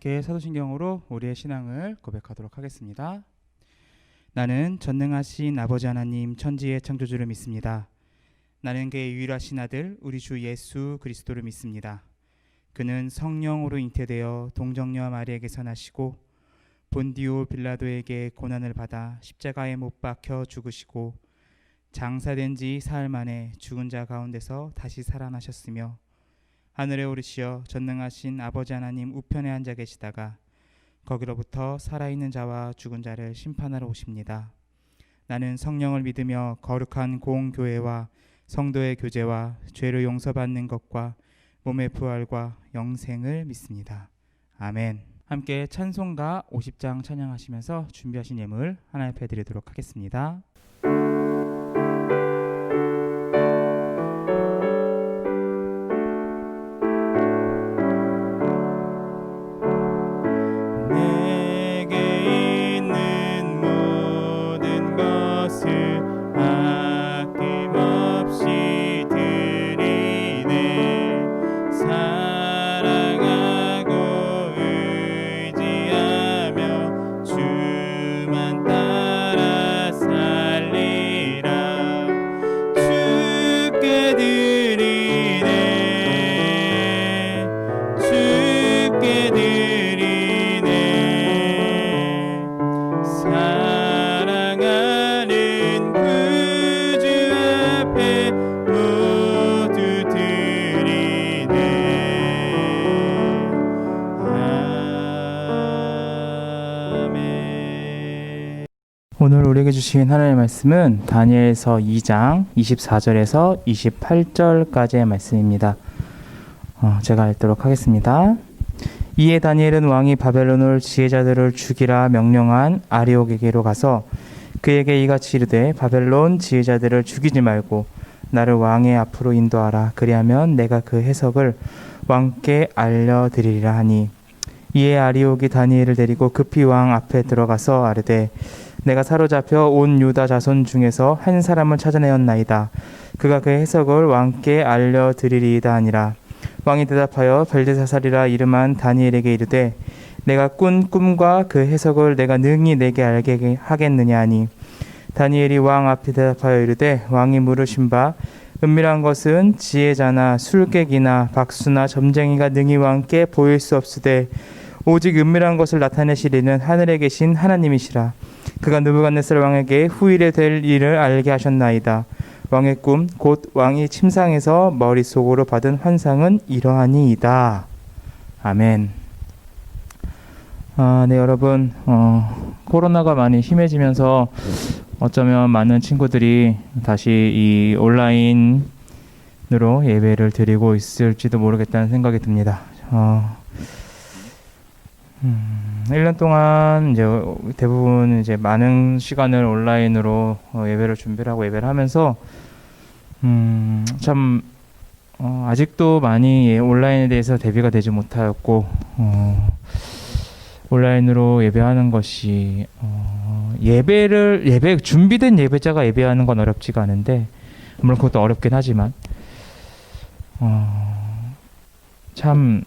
함께 사도신경으로 우리의 신앙을 고백하도록 하겠습니다. 나는 전능하신 아버지 하나님 천지의 창조주를 믿습니다. 나는 그의 유일하신 아들 우리 주 예수 그리스도를 믿습니다. 그는 성령으로 잉태되어 동정녀 마리에게서 나시고 본디오 빌라도에게 고난을 받아 십자가에 못 박혀 죽으시고 장사된 지 사흘 만에 죽은 자 가운데서 다시 살아나셨으며 하늘에 오르시어 전능하신 아버지 하나님 우편에 앉아 계시다가 거기로부터 살아있는 자와 죽은 자를 심판하러 오십니다. 나는 성령을 믿으며 거룩한 공교회와 성도의 교제와 죄를 용서받는 것과 몸의 부활과 영생을 믿습니다. 아멘. 함께 찬송가 50장 찬양하시면서 준비하신 예물 하나 옆에 드리도록 하겠습니다. 오늘 우리에게 주신 하나님의 말씀은 다니엘서 2장 24절에서 28절까지의 말씀입니다. 제가 읽도록 하겠습니다. 이에 다니엘은 왕이 바벨론을 지혜자들을 죽이라 명령한 아리옥에게로 가서 그에게 이같이 이르되 바벨론 지혜자들을 죽이지 말고 나를 왕의 앞으로 인도하라. 그리하면 내가 그 해석을 왕께 알려드리리라 하니 이에 아리옥이 다니엘을 데리고 급히 왕 앞에 들어가서 아뢰되 내가 사로잡혀 온 유다 자손 중에서 한 사람을 찾아내었나이다. 그가 그 해석을 왕께 알려드리리이다 하니라. 왕이 대답하여 벨드사살이라 이름한 다니엘에게 이르되 내가 꾼 꿈과 그 해석을 내가 능히 내게 알게 하겠느냐 하니 다니엘이 왕 앞에 대답하여 이르되 왕이 물으신 바 은밀한 것은 지혜자나 술객이나 박수나 점쟁이가 능히 왕께 보일 수 없으되 오직 은밀한 것을 나타내시리는 하늘에 계신 하나님이시라. 그가 느부갓네살 왕에게 후일에 될 일을 알게 하셨나이다. 왕의 꿈 곧 왕이 침상에서 머릿속으로 받은 환상은 이러하니이다. 아멘. 네, 여러분, 코로나가 많이 심해지면서 어쩌면 많은 친구들이 다시 이 온라인으로 예배를 드리고 있을지도 모르겠다는 생각이 듭니다. 1년 동안 이제 대부분 이제 많은 시간을 온라인으로 예배를 준비를 하고 예배를 하면서 참 아직도 많이 온라인에 대해서 대비가 되지 못하였고 온라인으로 예배하는 것이 예배 준비된 예배자가 예배하는 건 어렵지가 않은데 물론 그것도 어렵긴 하지만 참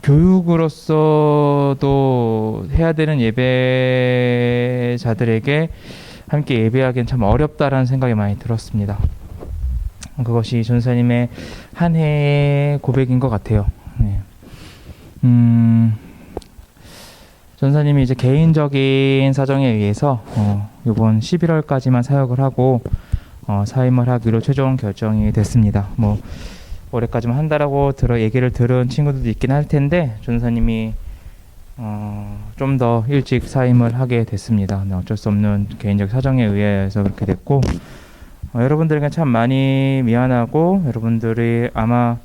교육으로서도 해야 되는 예배자들에게 함께 예배하기는 참 어렵다라는 생각이 많이 들었습니다. 그것이 전사님의 한 해의 고백인 것 같아요. 네. 전사님이 이제 개인적인 사정에 의해서 이번 11월까지만 사역을 하고 사임을 하기로 최종 결정이 됐습니다. 올해까지만 한다라고 얘기를 들은 친구들도 있긴 할 텐데 전사님이 좀 더 일찍 사임을 하게 됐습니다. 어쩔 수 없는 개인적 사정에 의해서 그렇게 됐고 여러분들에게 참 많이 미안하고 여러분들이 아마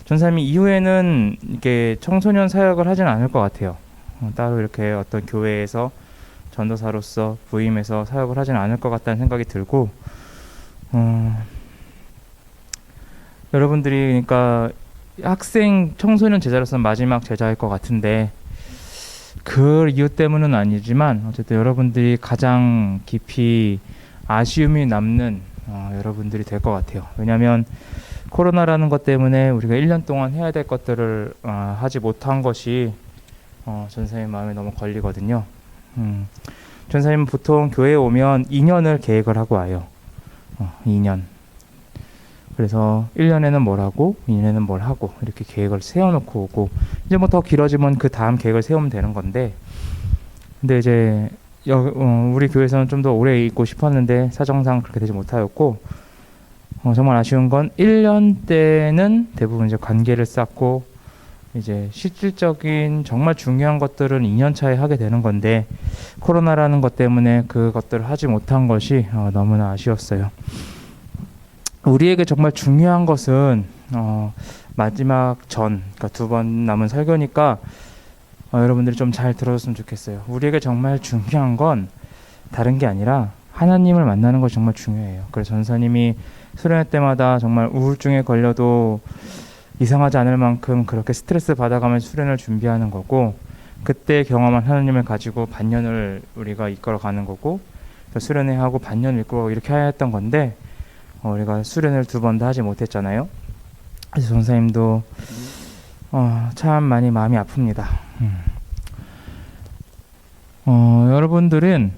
전사님이 이후에는 이렇게 청소년 사역을 하지는 않을 것 같아요. 따로 이렇게 어떤 교회에서 전도사로서 부임해서 사역을 하지는 않을 것 같다는 생각이 들고 여러분들이 그러니까 학생 청소년 제자로서는 마지막 제자일 것 같은데 그 이유 때문은 아니지만 어쨌든 여러분들이 가장 깊이 아쉬움이 남는 여러분들이 될 것 같아요. 왜냐하면 코로나라는 것 때문에 우리가 1년 동안 해야 될 것들을 하지 못한 것이 전사님 마음에 너무 걸리거든요. 전사님은 보통 교회에 오면 2년을 계획을 하고 와요. 2년. 그래서 1년에는 뭘 하고 2년에는 뭘 하고 이렇게 계획을 세워놓고 오고, 이제 뭐 더 길어지면 그 다음 계획을 세우면 되는 건데, 근데 이제 우리 교회에서는 좀 더 오래 있고 싶었는데 사정상 그렇게 되지 못하였고, 정말 아쉬운 건 1년 때는 대부분 이제 관계를 쌓고 이제 실질적인 정말 중요한 것들은 2년 차에 하게 되는 건데, 코로나라는 것 때문에 그것들을 하지 못한 것이 너무나 아쉬웠어요. 우리에게 정말 중요한 것은 마지막 그러니까 2번 남은 설교니까 여러분들이 좀 잘 들어줬으면 좋겠어요. 우리에게 정말 중요한 건 다른 게 아니라 하나님을 만나는 것이 정말 중요해요. 그래서 전사님이 수련회 때마다 정말 우울증에 걸려도 이상하지 않을 만큼 그렇게 스트레스 받아가면서 수련을 준비하는 거고, 그때 경험한 하나님을 가지고 반년을 우리가 이끌어가는 거고, 수련회 하고 반년을 이끌어 이렇게 했던 건데, 우리가 수련을 2번 다 하지 못했잖아요. 그래서 전사님도 참 많이 마음이 아픕니다. 여러분들은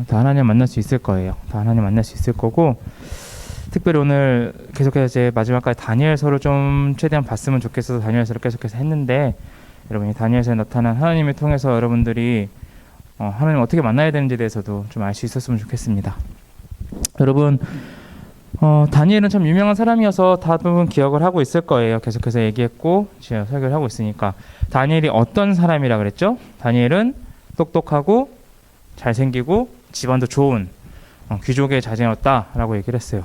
다 하나님 만날 수 있을 거예요. 다 하나님 만날 수 있을 거고, 특별히 오늘 계속해서 이제 마지막까지 다니엘서를 좀 최대한 봤으면 좋겠어서 다니엘서를 계속해서 했는데, 여러분이 다니엘서에 나타난 하나님을 통해서 여러분들이 하나님 어떻게 만나야 되는지에 대해서도 좀 알 수 있었으면 좋겠습니다. 여러분, 다니엘은 참 유명한 사람이어서 대부분 기억을 하고 있을 거예요. 계속해서 얘기했고 제가 설교를 하고 있으니까. 다니엘이 어떤 사람이라 그랬죠? 다니엘은 똑똑하고 잘생기고 집안도 좋은 귀족의 자제였다라고 얘기를 했어요.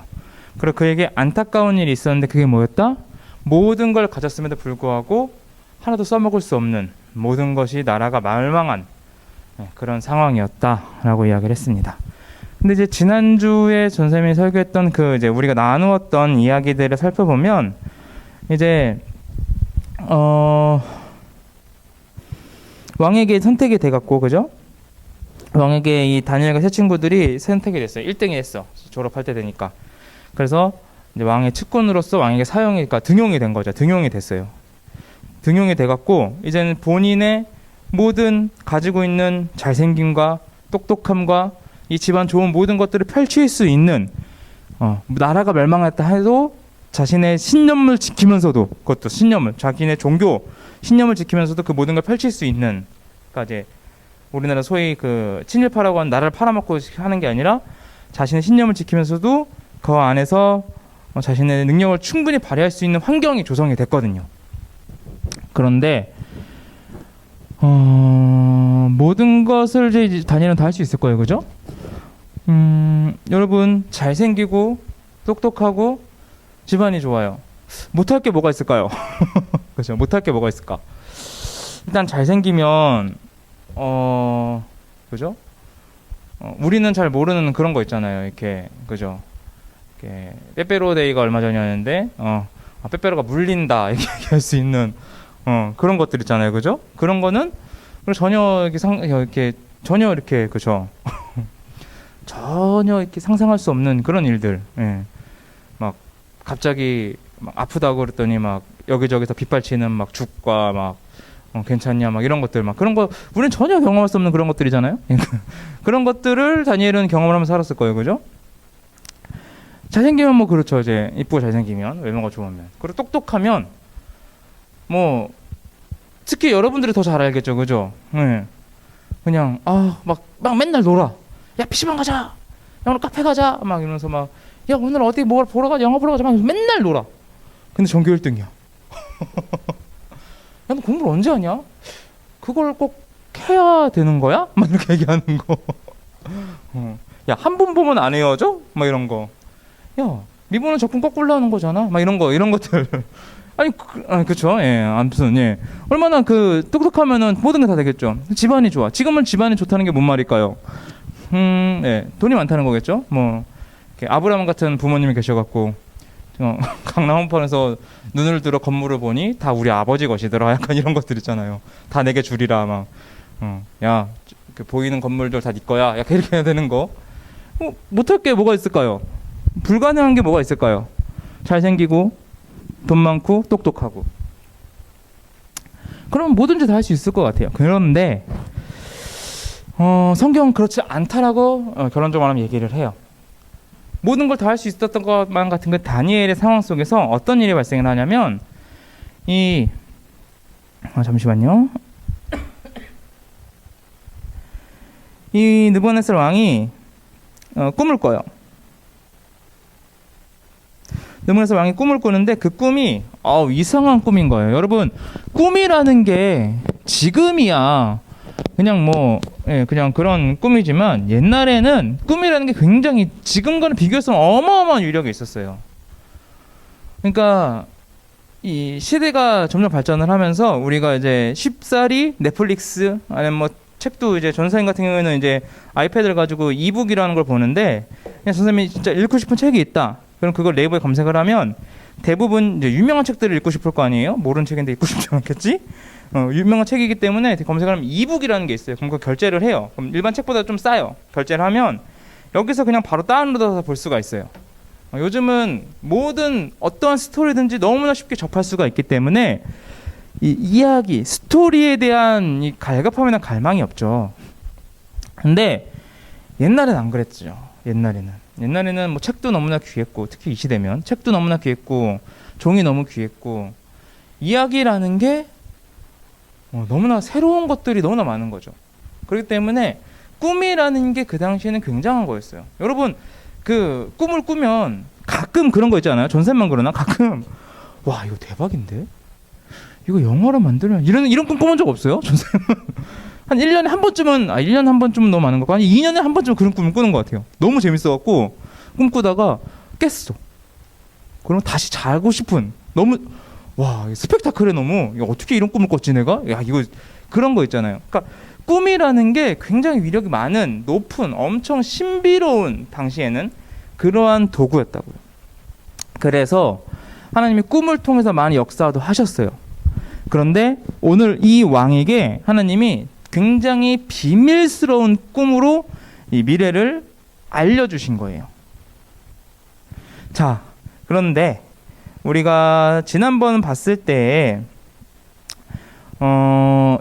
그리고 그에게 안타까운 일이 있었는데 그게 뭐였다? 모든 걸 가졌음에도 불구하고 하나도 써먹을 수 없는, 모든 것이 나라가 멸망한 그런 상황이었다라고 이야기를 했습니다. 근데 이제 지난주에 전사님이 설교했던 이제 우리가 나누었던 이야기들을 살펴보면, 이제 왕에게 선택이 돼갖고, 그죠? 왕에게 이 다니엘과 세 친구들이 선택이 됐어요. 1등이 했어. 졸업할 때 되니까. 그래서 이제 왕의 측근으로서 왕에게 그러니까 등용이 된 거죠. 등용이 됐어요. 등용이 돼갖고 이제는 본인의 모든 가지고 있는 잘생김과 똑똑함과 이 집안 좋은 모든 것들을 펼칠 수 있는, 나라가 멸망했다 해도 자신의 신념을 지키면서도, 그것도 신념을, 자기네 종교 신념을 지키면서도 그 모든 걸 펼칠 수 있는, 그러니까 이제 우리나라 소위 친일파라고 하는 나라를 팔아먹고 하는 게 아니라 자신의 신념을 지키면서도 그 안에서 자신의 능력을 충분히 발휘할 수 있는 환경이 조성이 됐거든요. 그런데 모든 것을 이제 다니엘은 다 할 수 있을 거예요, 그죠? 여러분, 잘생기고 똑똑하고 집안이 좋아요. 못할 게 뭐가 있을까요? 그죠? 못할 게 뭐가 있을까? 일단 잘생기면 그죠? 우리는 잘 모르는 그런 거 있잖아요. 이렇게, 그죠? 이렇게 빼빼로데이가 얼마 전이었는데 빼빼로가 물린다 이렇게 얘기할 수 있는 그런 것들 있잖아요, 그죠? 그런 거는 전혀 이렇게 전혀 이렇게, 그죠? 전혀 이렇게 상상할 수 없는 그런 일들. 예. 막 갑자기 막 아프다고 그랬더니 막 여기저기서 빗발치는 막 죽과 막 괜찮냐 막 이런 것들, 막 그런 거 우리는 전혀 경험할 수 없는 그런 것들이잖아요. 그런 것들을 다니엘은 경험을 하면서 살았을 거예요, 그죠? 잘생기면 뭐 그렇죠. 이제 이쁘고 잘생기면, 외모가 좋으면, 그리고 똑똑하면 뭐 특히 여러분들이 더 잘 알겠죠, 그죠? 네. 그냥 막 맨날 놀아. 야, PC방 가자. 야, 오늘 카페 가자. 막 이러면서 막, 야, 오늘 어디 뭘 보러 가자, 영화 보러 가자. 막 맨날 놀아. 근데 전교 1등이야. 야, 너 공부를 언제 하냐? 그걸 꼭 해야 되는 거야? 막 이렇게 얘기하는 거. 야, 한 번 보면 안 헤어져? 막 이런 거. 야, 미분은 적분 거꾸로 하는 거잖아. 막 이런 것들. 아니, 그쵸. 예, 아무튼, 예. 얼마나 똑똑하면은 모든 게 다 되겠죠. 집안이 좋아. 지금은 집안이 좋다는 게 뭔 말일까요? 예, 돈이 많다는 거겠죠. 뭐, 아브라함 같은 부모님이 계셔갖고, 강남 한복판에서 눈을 들어 건물을 보니 다 우리 아버지 것이더라. 약간 이런 것들 있잖아요. 다 내게 주리라. 막, 야, 보이는 건물들 다 네 거야. 약간 이렇게 해야 되는 거. 못할 게 뭐가 있을까요? 불가능한 게 뭐가 있을까요? 잘생기고 돈 많고 똑똑하고. 그럼 뭐든지 다 할 수 있을 것 같아요. 그런데 성경은 그렇지 않다라고 결론적으로 말하면 얘기를 해요. 모든 걸 다 할 수 있었던 것만 같은 그 다니엘의 상황 속에서 어떤 일이 발생을 하냐면 잠시만요. 이 느부갓네살 왕이 꿈을 꿔요. 느부갓네살 왕이 꿈을 꾸는데 그 꿈이 이상한 꿈인 거예요. 여러분, 꿈이라는 게 지금이야 그냥 그냥 그런 꿈이지만 옛날에는 꿈이라는 게 굉장히 지금과는 비교해서 어마어마한 위력이 있었어요. 그러니까 이 시대가 점점 발전을 하면서 우리가 이제 쉽사리 넷플릭스 아니면 책도 이제 전사님 같은 경우에는 이제 아이패드를 가지고 이북이라는 걸 보는데 그냥 선생님이 진짜 읽고 싶은 책이 있다. 그럼 그걸 네이버에 검색을 하면 대부분 이제 유명한 책들을 읽고 싶을 거 아니에요? 모르는 책인데 읽고 싶지 않겠지? 유명한 책이기 때문에 검색을 하면 이북이라는 게 있어요. 그럼 그거 결제를 해요. 그럼 일반 책보다 좀 싸요. 결제를 하면 여기서 그냥 바로 다운로드해서 볼 수가 있어요. 요즘은 모든 어떠한 스토리든지 너무나 쉽게 접할 수가 있기 때문에 이 이야기, 스토리에 대한 이 갈급함이나 갈망이 없죠. 근데 옛날엔 안 그랬죠. 옛날에는 뭐 책도 너무나 귀했고, 특히 이 시대면 책도 너무나 귀했고, 종이 너무 귀했고, 이야기라는 게 너무나 새로운 것들이 너무나 많은 거죠. 그렇기 때문에 꿈이라는 게 그 당시에는 굉장한 거였어요. 여러분, 그 꿈을 꾸면 가끔 그런 거 있잖아요. 전생만 그러나 가끔 와 이거 대박인데? 이거 영화로 만들면 이런 꿈 꿔본 적 없어요? 전생은 한 1년에 한 번쯤은 1년에 한 번쯤은 너무 많은 것 같고 아니 2년에 한 번쯤은 그런 꿈을 꾸는 것 같아요. 너무 재밌어갖고 꿈꾸다가 깼어. 그럼 다시 자고 싶은 너무 와 스펙타클해 너무 야, 어떻게 이런 꿈을 꿨지 내가? 야 이거 그런 거 있잖아요. 그러니까 꿈이라는 게 굉장히 위력이 많은 높은 엄청 신비로운 당시에는 그러한 도구였다고요. 그래서 하나님이 꿈을 통해서 많이 역사도 하셨어요. 그런데 오늘 이 왕에게 하나님이 굉장히 비밀스러운 꿈으로 이 미래를 알려주신 거예요. 자, 그런데 우리가 지난번 봤을 때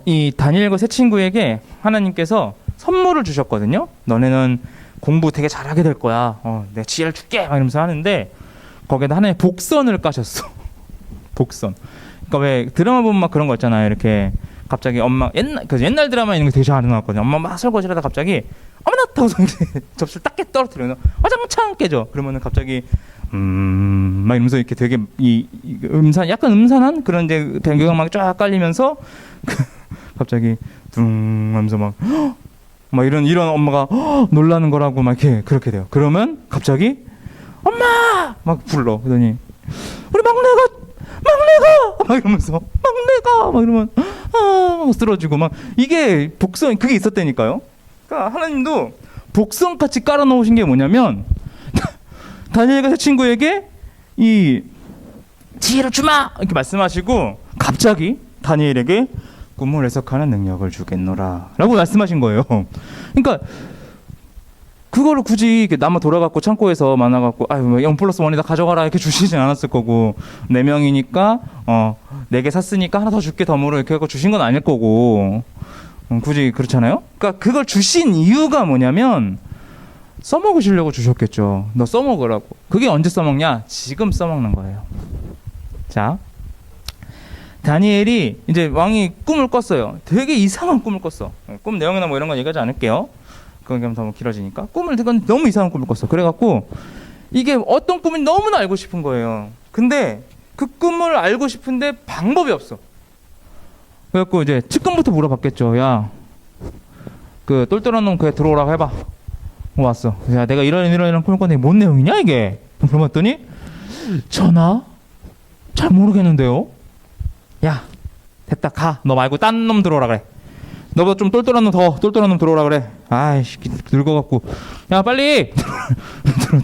이 다니엘과 세 친구에게 하나님께서 선물을 주셨거든요. 너네는 공부 되게 잘하게 될 거야. 내가 지혜를 줄게. 막 이러면서 하는데 거기에다 하나님 복선을 까셨어. 복선. 그러니까 왜 드라마 보면 막 그런 거 있잖아요. 이렇게 갑자기 엄마 옛날 드라마 이런 거 되게 잘 나왔거든요. 엄마 막 설거지하다 갑자기 어머나 하고서 접시를 딱 떨어뜨려서 화장창 깨져. 그러면은 갑자기 막 이러면서 이렇게 되게 이 약간 음산한 그런 이제 배경음악이 쫙 깔리면서 갑자기 둥 하면서 막 이런 엄마가 놀라는 거라고 막 이렇게 그렇게 돼요. 그러면 갑자기 엄마 막 불러. 그러더니 우리 막내가 막 이러면서 막내가 막 이러면 막 쓰러지고 막 이게 복선 그게 있었다니까요. 그러니까 하나님도 복선같이 깔아 놓으신 게 뭐냐면 다니엘과 새 친구에게 이 지혜를 주마 이렇게 말씀하시고 갑자기 다니엘에게 꿈을 해석하는 능력을 주겠노라 라고 말씀하신 거예요. 그러니까 그거를 굳이 이렇게 남아 돌아갖고 창고에서 만나갖고 0+1이다 가져가라 이렇게 주시진 않았을 거고 4명이니까 4개 샀으니까 하나 더 줄게 덤으로 이렇게 하고 주신 건 아닐 거고 굳이 그렇잖아요. 그러니까 그걸 주신 이유가 뭐냐면 써먹으시려고 주셨겠죠. 너 써먹으라고. 그게 언제 써먹냐? 지금 써먹는 거예요. 자, 다니엘이 이제 왕이 꿈을 꿨어요. 되게 이상한 꿈을 꿨어. 꿈 내용이나 뭐 이런 건 얘기하지 않을게요. 그건 더 길어지니까. 꿈을 너무 이상한 꿈을 꿨어. 그래갖고 이게 어떤 꿈인지 너무나 알고 싶은 거예요. 근데 그 꿈을 알고 싶은데 방법이 없어. 그래갖고 이제 측근부터 물어봤겠죠. 야, 그 똘똘한 놈 그냥 들어오라고 해봐. 왔어. 야, 내가 이런 꿈을 꿨는데 뭔 내용이냐 이게? 물어봤더니 전하 잘 모르겠는데요. 야, 됐다 가. 너 말고 딴 놈 들어오라 그래. 너보다 좀 똘똘한 놈 들어오라 그래. 아이씨 늙어갖고. 야 빨리.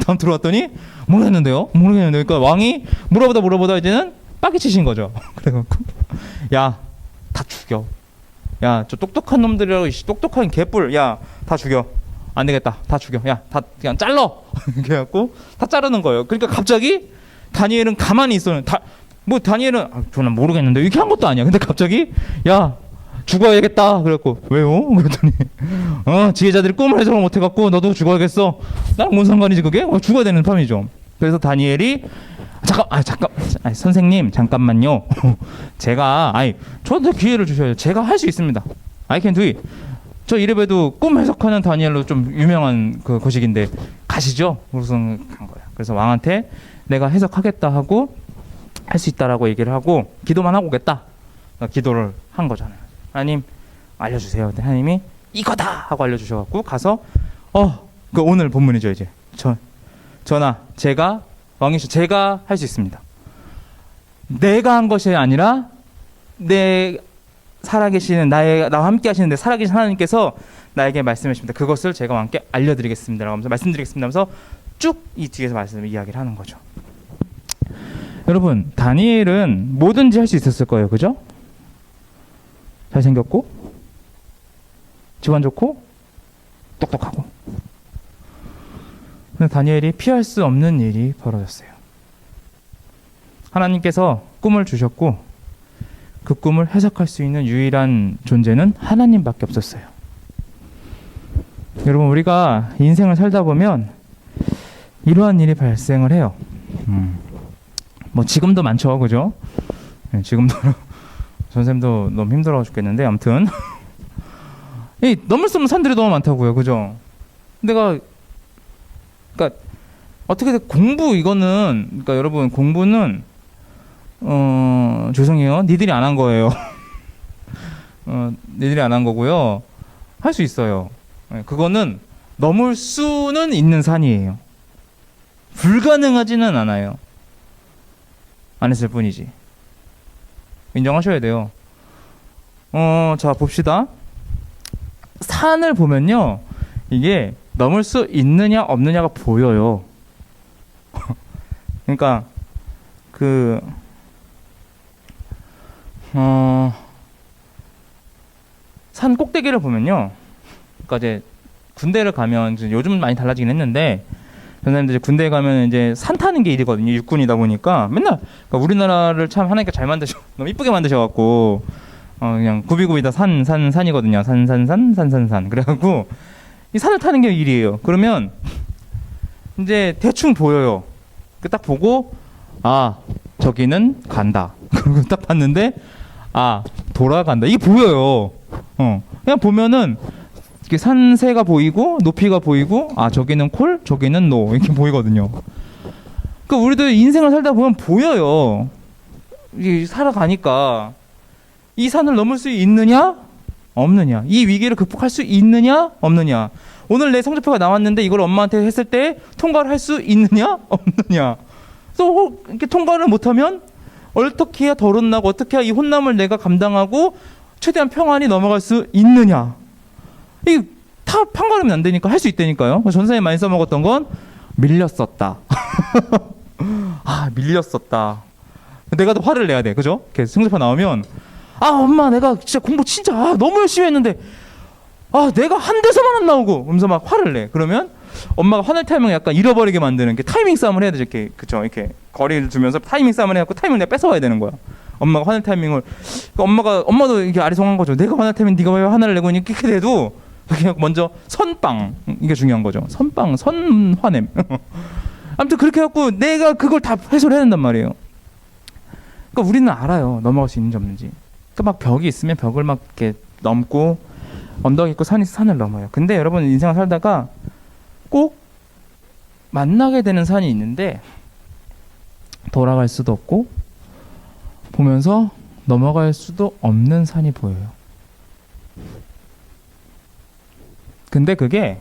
다음 들어왔더니 모르겠는데요. 그러니까 왕이 물어보다 이제는 빡이 치신 거죠. 그래갖고 야 다 죽여. 야 저 똑똑한 놈들이라고 똑똑한 개뿔. 야 다 죽여. 안 되겠다. 다 죽여. 야 다 그냥 잘라. 그래갖고 다 자르는 거예요. 그러니까 갑자기 다니엘은 가만히 있어. 뭐 다니엘은 저는 모르겠는데 이렇게 한 것도 아니야. 근데 갑자기 야 죽어야겠다. 그랬고 왜요? 그랬더니 지혜자들이 꿈을 해석을 못해갖고 너도 죽어야겠어. 나랑 뭔 상관이지 그게? 죽어야 되는 판이죠. 그래서 다니엘이 선생님 잠깐만요. 제가 저한테 기회를 주셔야 제가 할 수 있습니다. I can do it. 저 이래봬도 꿈 해석하는 다니엘로 좀 유명한 그 거식인데 가시죠. 그래서 간 거야. 그래서 왕한테 내가 해석하겠다 하고 할 수 있다라고 얘기를 하고 기도만 하고 오겠다. 기도를 한 거잖아요. 하나님 알려주세요. 하나님이 이거다 하고 알려주셔갖고 가서 그 오늘 본문이죠. 이제 전하 제가 왕이시여 제가 할 수 있습니다. 내가 한 것이 아니라 내 살아계시는 나와 함께 하시는 내 살아계신 하나님께서 나에게 말씀해 주십니다. 그것을 제가 왕께 알려드리겠습니다. 라고 하면서 말씀드리겠습니다 하면서 쭉 이 뒤에서 말씀을 이야기를 하는 거죠. 여러분 다니엘은 뭐든지 할 수 있었을 거예요. 그죠? 잘생겼고 집안 좋고 똑똑하고. 근데 다니엘이 피할 수 없는 일이 벌어졌어요. 하나님께서 꿈을 주셨고 그 꿈을 해석할 수 있는 유일한 존재는 하나님밖에 없었어요. 여러분 우리가 인생을 살다 보면 이러한 일이 발생을 해요. 뭐 지금도 많죠. 그죠? 지금도 선생님도 너무 힘들어 죽겠는데 아무튼 넘을 수 없는 산들이 너무 많다고요. 그죠? 그러니까 어떻게 공부 이거는 그러니까 여러분 공부는 죄송해요. 니들이 안 한 거예요. 니들이 안 한 거고요. 할 수 있어요. 그거는 넘을 수는 있는 산이에요. 불가능하지는 않아요. 안 했을 뿐이지. 인정하셔야 돼요. 자 봅시다. 산을 보면요. 이게 넘을 수 있느냐 없느냐가 보여요. 그러니까 산 꼭대기를 보면요. 그러니까 이제 군대를 가면 요즘 많이 달라지긴 했는데 선생님들 군대에 가면 이제 산 타는 게 일이거든요. 육군이다 보니까 맨날 그러니까 우리나라를 참 하나님께 잘 너무 이쁘게 만드셔갖고 그냥 구비구비다 산이거든요. 산 그래갖고 이 산을 타는 게 일이에요. 그러면 이제 대충 보여요. 딱 보고 저기는 간다. 그리고 딱 봤는데 돌아간다. 이게 보여요. 그냥 보면은 이렇게 산세가 보이고 높이가 보이고 저기는 콜, 저기는 노 이렇게 보이거든요. 그러니까 우리도 인생을 살다 보면 보여요. 살아가니까 이 산을 넘을 수 있느냐 없느냐, 이 위기를 극복할 수 있느냐 없느냐. 오늘 내 성적표가 나왔는데 이걸 엄마한테 했을 때 통과를 할 수 있느냐 없느냐. 또 이렇게 통과를 못하면 어떻게 해야 덜 혼나고 어떻게 해야 이 혼남을 내가 감당하고 최대한 평안히 넘어갈 수 있느냐. 이게 다 판가름이 안 되니까 할 수 있다니까요. 전생에 많이 써먹었던 건 밀렸었다. 밀렸었다. 내가 더 화를 내야 돼. 그죠? 이렇게 성적표 나오면 엄마 내가 진짜 공부 진짜 너무 열심히 했는데 내가 한 대서만 안 나오고 그러면서 막 화를 내. 그러면 엄마가 화낼 타이밍을 약간 잃어버리게 만드는 게 타이밍 싸움을 해야 되죠. 이렇게 그쵸? 이렇게 거리를 두면서 타이밍 싸움을 해갖고 타이밍을 내가 뺏어와야 되는 거야. 엄마가 화낼 타이밍을 엄마도 이게 아리송한 거죠. 내가 화낼 타이밍 네가 왜 화를 내고 이렇게 돼도 그냥 먼저 선빵 이게 중요한 거죠. 선화냄. 아무튼 그렇게 해갖고 내가 그걸 다 해소를 해야 된단 말이에요. 그러니까 우리는 알아요. 넘어갈 수 있는지 없는지. 그러니까 막 벽이 있으면 벽을 막 이렇게 넘고 언덕이 있고 산이 산을 넘어요. 근데 여러분 인생을 살다가 꼭 만나게 되는 산이 있는데 돌아갈 수도 없고 보면서 넘어갈 수도 없는 산이 보여요. 근데 그게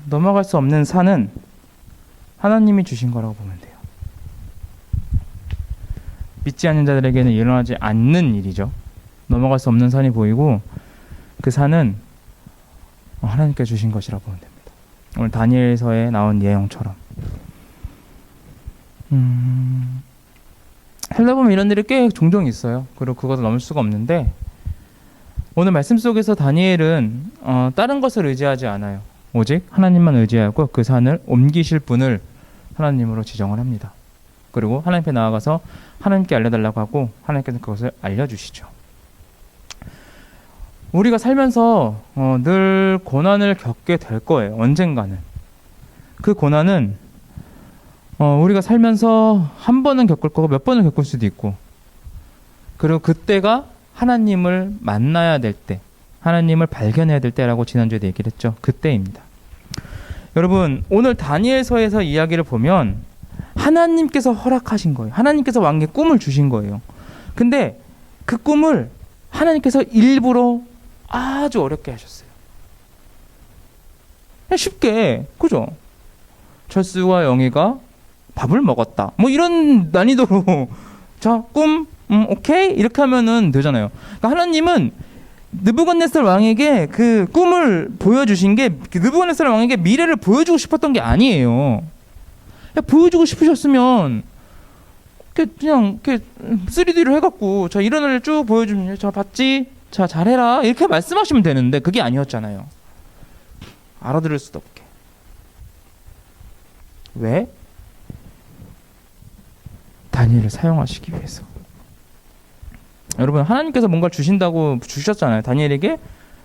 넘어갈 수 없는 산은 하나님이 주신 거라고 보면 돼요. 믿지 않는 자들에게는 일어나지 않는 일이죠. 넘어갈 수 없는 산이 보이고 그 산은 하나님께 주신 것이라고 보면 됩니다. 오늘 다니엘서에 나온 예언처럼 살다 보면 이런 일이 꽤 종종 있어요. 그리고 그것을 넘을 수가 없는데 오늘 말씀 속에서 다니엘은 다른 것을 의지하지 않아요. 오직 하나님만 의지하고 그 산을 옮기실 분을 하나님으로 지정을 합니다. 그리고 하나님 앞에 나아가서 하나님께 알려달라고 하고 하나님께서 그것을 알려주시죠. 우리가 살면서 늘 고난을 겪게 될 거예요. 언젠가는. 그 고난은 우리가 살면서 한 번은 겪을 거고 몇 번은 겪을 수도 있고, 그리고 그때가 하나님을 만나야 될 때, 하나님을 발견해야 될 때라고 지난주에도 얘기를 했죠. 그때입니다. 여러분, 오늘 다니엘서에서 이야기를 보면 하나님께서 허락하신 거예요. 하나님께서 왕에게 꿈을 주신 거예요. 근데 그 꿈을 하나님께서 일부러 아주 어렵게 하셨어요. 그냥 쉽게, 그죠? 철수와 영희가 밥을 먹었다, 뭐 이런 난이도로 자, 꿈, 오케이, 이렇게 하면은 되잖아요. 그러니까 하나님은 느부갓네살 왕에게 그 꿈을 보여주신 게 느부갓네살 왕에게 미래를 보여주고 싶었던 게 아니에요. 그냥 보여주고 싶으셨으면 그냥 3D로 해갖고 자, 이런 애를 쭉 보여주면 자, 봤지? 자, 잘해라, 이렇게 말씀하시면 되는데 그게 아니었잖아요. 알아들을 수도 없게. 왜? 다니엘을 사용하시기 위해서. 여러분, 하나님께서 뭔가를 주신다고 주셨잖아요. 다니엘에게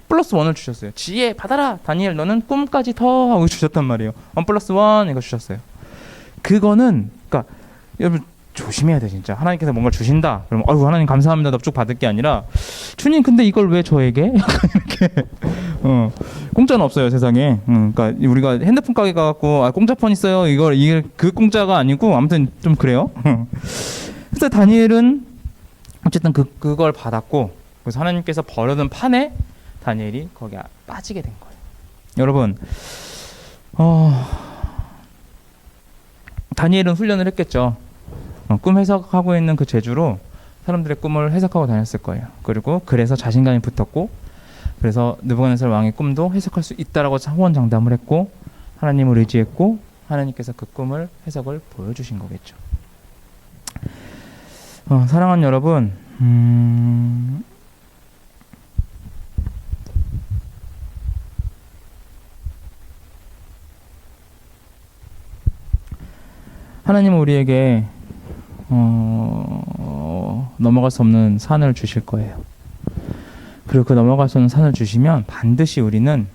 플러스 1을 주셨어요. 지혜 받아라, 다니엘 너는 꿈까지 더 하고 주셨단 말이에요. 1 플러스 1 이거 주셨어요. 그거는, 그러니까 여러분 조심해야 돼. 진짜 하나님께서 뭔가를 주신다 그러면 아이고 하나님 감사합니다 납죽 받을 게 아니라, 주님 근데 이걸 왜 저에게 이렇게 공짜는 없어요 세상에. 그러니까 우리가 핸드폰 가게 가갖고 공짜 폰 있어요, 이게 그 공짜가 아니고, 아무튼 좀 그래요. 그래서 다니엘은 어쨌든 그걸 받았고, 그래서 하나님께서 버려둔 판에 다니엘이 거기에 빠지게 된 거예요. 여러분, 다니엘은 훈련을 했겠죠. 꿈 해석하고 있는 그 재주로 사람들의 꿈을 해석하고 다녔을 거예요. 그리고 그래서 자신감이 붙었고, 그래서 느부갓네살 왕의 꿈도 해석할 수 있다라고 호언장담을 했고, 하나님을 의지했고, 하나님께서 그 꿈을 해석을 보여주신 거겠죠. 사랑하는 여러분, 하나님은 우리에게 넘어갈 수 없는 산을 주실 거예요. 그리고 그 넘어갈 수 없는 산을 주시면 반드시 우리는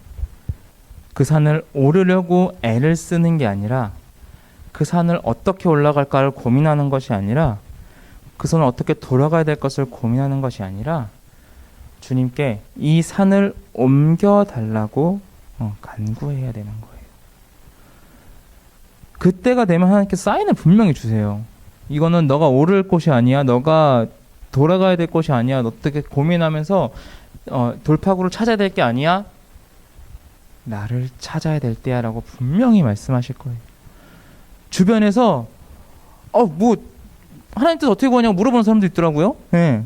그 산을 오르려고 애를 쓰는 게 아니라, 그 산을 어떻게 올라갈까를 고민하는 것이 아니라, 그 산을 어떻게 돌아가야 될 것을 고민하는 것이 아니라, 주님께 이 산을 옮겨달라고 간구해야 되는 거예요. 그때가 되면 하나님께서 사인을 분명히 주세요. 이거는 너가 오를 곳이 아니야, 너가 돌아가야 될 곳이 아니야, 어떻게 고민하면서 돌파구를 찾아야 될 게 아니야, 나를 찾아야 될 때야 라고 분명히 말씀하실 거예요. 주변에서 뭐 하나님 뜻 어떻게 구하냐고 물어보는 사람도 있더라고요. 네.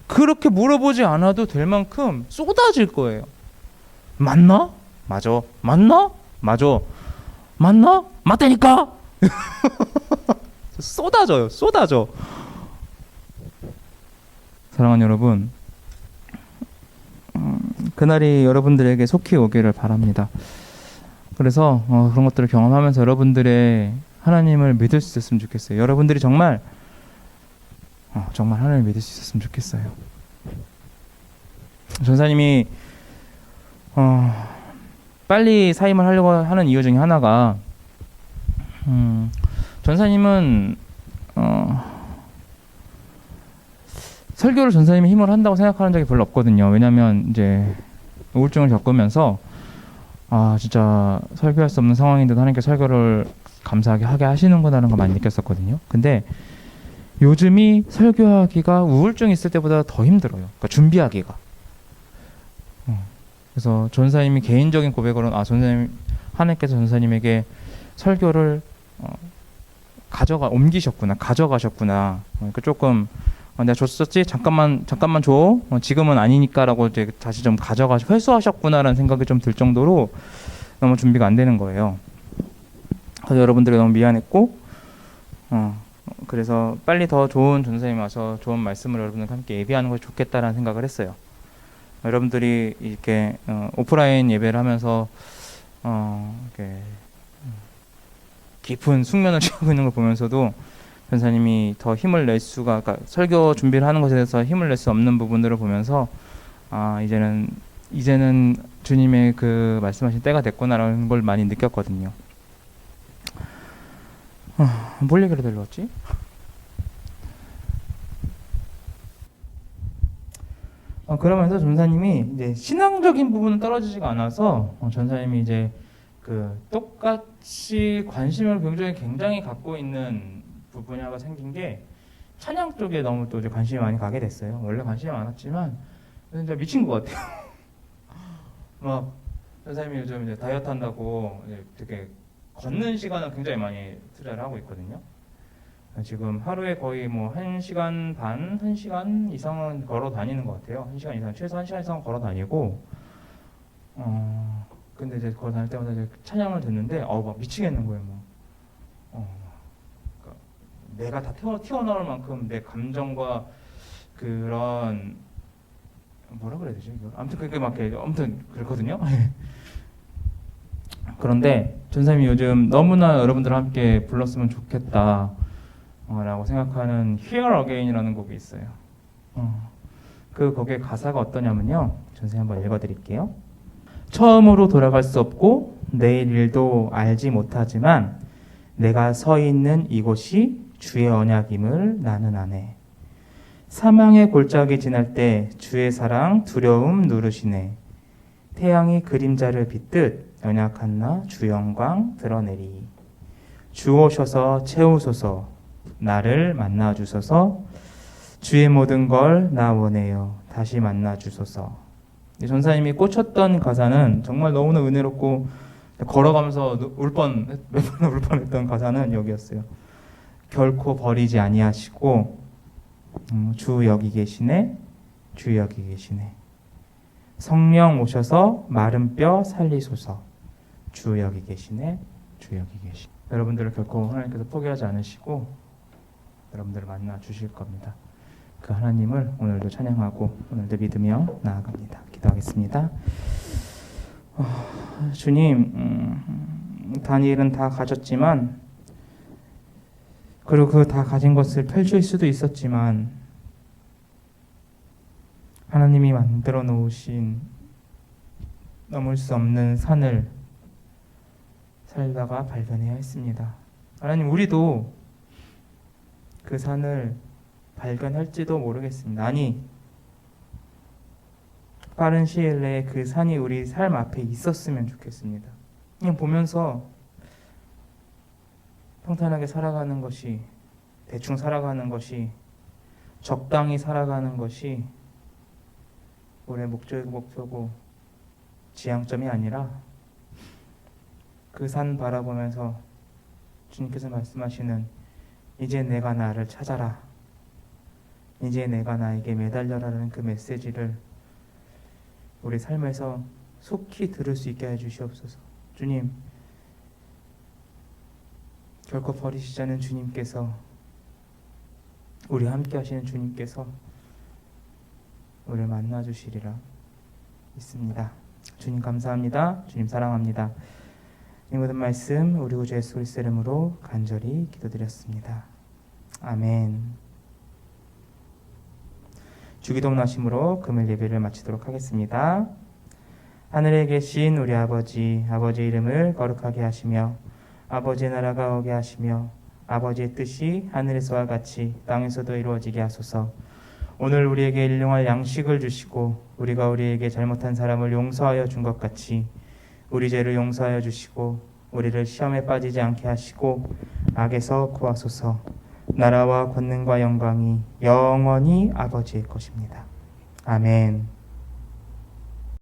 그렇게 물어보지 않아도 될 만큼 쏟아질 거예요. 맞나? 맞아. 맞나? 맞아. 맞나? 맞다니까? 쏟아져요. 쏟아져. 사랑하는 여러분, 그날이 여러분들에게 속히 오기를 바랍니다. 그래서 그런 것들을 경험하면서 여러분들의 하나님을 믿을 수 있었으면 좋겠어요. 여러분들이 정말 하나님을 믿을 수 있었으면 좋겠어요. 전사님이 빨리 사임을 하려고 하는 이유 중에 하나가, 전사님은 설교를 전사님이 힘을 한다고 생각하는 적이 별로 없거든요. 왜냐하면 이제 우울증을 겪으면서 진짜 설교할 수 없는 상황인데도 하나님께 설교를 감사하게 하게 하시는구나라는 걸 많이 느꼈었거든요. 근데 요즘이 설교하기가 우울증 있을 때보다 더 힘들어요. 그러니까 준비하기가. 그래서 전사님이 개인적인 고백으로는 전사님, 하나님께서 전사님에게 설교를 가져가셨구나. 그러니까 조금 내가 줬었지? 잠깐만 줘. 지금은 아니니까라고 이제 다시 좀 회수하셨구나라는 생각이 좀 들 정도로 너무 준비가 안 되는 거예요. 그래서 여러분들이 너무 미안했고, 그래서 빨리 더 좋은 전사님이 와서 좋은 말씀을 여러분들과 함께 예비하는 것이 좋겠다라는 생각을 했어요. 여러분들이 이렇게 오프라인 예배를 하면서 이렇게 깊은 숙면을 취하고 있는 걸 보면서도 전사님이 더 힘을 낼 수가, 그러니까 설교 준비를 하는 것에 대해서 힘을 낼 수 없는 부분들을 보면서 이제는 주님의 그 말씀하신 때가 됐구나라는 걸 많이 느꼈거든요. 뭘 얘기를 들었지? 그러면서 전사님이 이제 신앙적인 부분은 떨어지지가 않아서 전사님이 이제 그 똑같이 관심을 굉장히 갖고 있는 분야가 생긴 게 찬양 쪽에 너무 또 이제 관심이 많이 가게 됐어요. 원래 관심이 많았지만 진짜 미친 것 같아요. 막 전사님이 요즘 이제 다이어트 한다고 이제 되게 걷는 시간을 굉장히 많이 투자를 하고 있거든요. 지금 하루에 거의 뭐 1시간 반, 1시간 이상은 걸어 다니는 것 같아요. 1시간 이상, 최소 1시간 이상 걸어 다니고, 근데 이제 걸어 다닐 때마다 이제 찬양을 듣는데, 막 미치겠는 거예요, 뭐. 그러니까 내가 다 튀어나올 만큼 내 감정과 그런, 뭐라 그래야 되지, 이거? 아무튼 그게 막, 아무튼 그렇거든요. 그런데 전사님이 요즘 너무나 여러분들과 함께 불렀으면 좋겠다. 라고 생각하는 Here Again이라는 곡이 있어요. 그 곡의 가사가 어떠냐면요. 전생님 한번 읽어드릴게요. 처음으로 돌아갈 수 없고 내일 일도 알지 못하지만 내가 서 있는 이곳이 주의 언약임을 나는 아네. 사망의 골짜기 지날 때 주의 사랑 두려움 누르시네. 태양이 그림자를 빗듯 연약한 나 주 영광 드러내리. 주 오셔서 채우소서. 나를 만나 주소서. 주의 모든 걸 나 원해요. 다시 만나 주소서. 전사님이 꽂혔던 가사는 정말 너무나 은혜롭고 걸어가면서 몇 번 울 뻔했던 가사는 여기였어요. 결코 버리지 아니하시고 주 여기 계시네. 주 여기 계시네. 성령 오셔서 마른 뼈 살리소서. 주 여기 계시네. 주 여기 계시네. 여러분들을 결코 하나님께서 포기하지 않으시고 여러분들을 만나 주실 겁니다. 그 하나님을 오늘도 찬양하고 오늘도 믿으며 나아갑니다. 기도하겠습니다. 주님, 다니엘은 다 가졌지만 그리고 그 다 가진 것을 펼칠 수도 있었지만 하나님이 만들어 놓으신 넘을 수 없는 산을 살다가 발견해야 했습니다. 하나님, 우리도 그 산을 발견할지도 모르겠습니다. 아니, 빠른 시일 내에 그 산이 우리 삶 앞에 있었으면 좋겠습니다. 그냥 보면서 평탄하게 살아가는 것이, 대충 살아가는 것이, 적당히 살아가는 것이 우리의 목표고 지향점이 아니라 그 산 바라보면서 주님께서 말씀하시는 이제 내가 나를 찾아라. 이제 내가 나에게 매달려라는 그 메시지를 우리 삶에서 속히 들을 수 있게 해주시옵소서. 주님, 결코 버리시지 않은 주님께서, 우리와 함께 하시는 주님께서 우리를 만나주시리라 믿습니다. 주님 감사합니다. 주님 사랑합니다. 이 모든 말씀 우리 구주 예수 그리스도의 이름으로 간절히 기도드렸습니다. 아멘. 주기도 나심으로 금요일 예배를 마치도록 하겠습니다. 하늘에 계신 우리 아버지, 아버지의 이름을 거룩하게 하시며 아버지의 나라가 오게 하시며 아버지의 뜻이 하늘에서와 같이 땅에서도 이루어지게 하소서. 오늘 우리에게 일용할 양식을 주시고 우리가 우리에게 잘못한 사람을 용서하여 준 것 같이 우리 죄를 용서하여 주시고 우리를 시험에 빠지지 않게 하시고 악에서 구하소서. 나라와 권능과 영광이 영원히 아버지의 것입니다. 아멘.